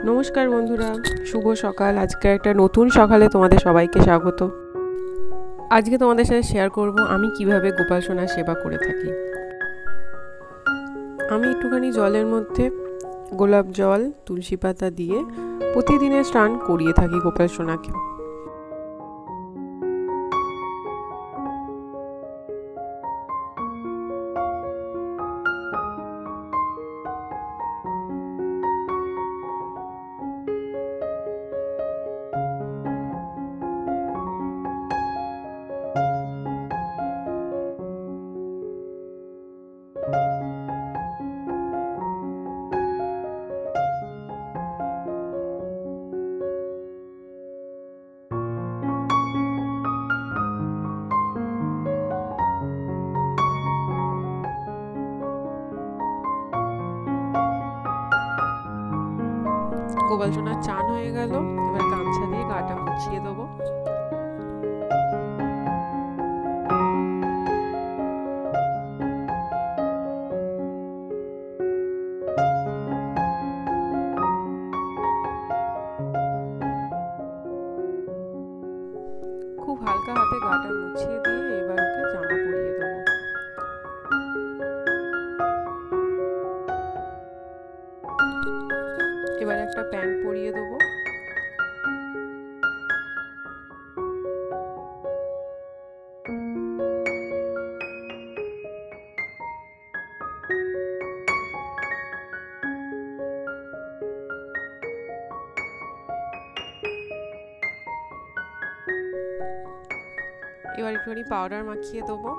নমস্কার বন্ধুরা, শুভ সকাল। আজকে একটা নতুন সকালে তোমাদের সবাইকে স্বাগত। আজকে তোমাদের সাথে শেয়ার করব আমি কিভাবে গোপাল সোনার সেবা করে থাকি। আমি একটুখানি জলের মধ্যে গোলাপ জল, তুলসী পাতা দিয়ে প্রতিদিনের স্নান করিয়ে থাকি গোপাল সোনাকে। গোপাল সোনার চান হয়ে গেল, এবার গামছা দিয়ে গাটা মুছিয়ে দেবো। খুব হালকা হাতে গাটা মুছিয়ে দিয়ে এবার ওকে জামা পরিয়ে দেবো। এবার একটা প্যান্ট পরিয়ে দেবো। এবার একটুখানি পাউডার মাখিয়ে দেবো।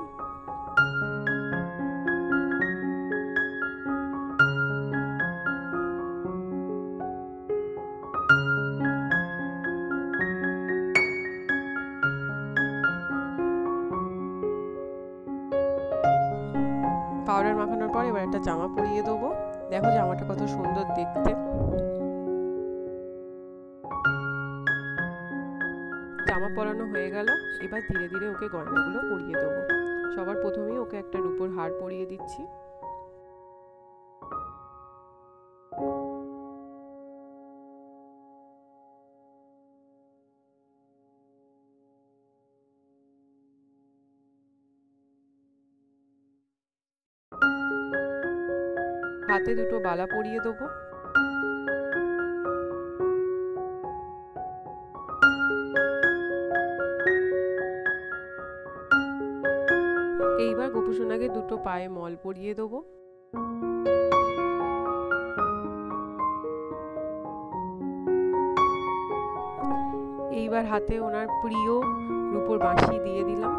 পাউডার মাখানোর পর এবার একটা জামা পরিয়ে দেবো। দেখো জামাটা কত সুন্দর দেখতে। জামা পরানো হয়ে গেল, এবার ধীরে ধীরে ওকে গয়নাগুলো পরিয়ে দেবো। সবার প্রথমেই ওকে একটা রূপোর হার পরিয়ে দিচ্ছি। হাতে দুটো বালা পরিয়ে দেবো। এইবার গোপু সোনাকে দুটো পায়ে মল পরিয়ে দেবো। এইবার হাতে ওনার প্রিয় রূপোর বাঁশি দিয়ে দিলাম।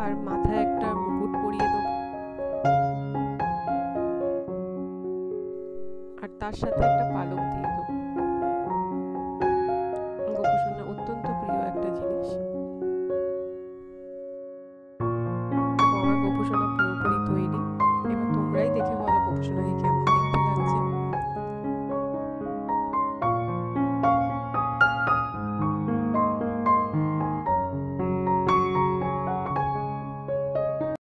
আর মাথায় একটা মুকুট পরিয়ে দেবো। আর তার সাথে একটা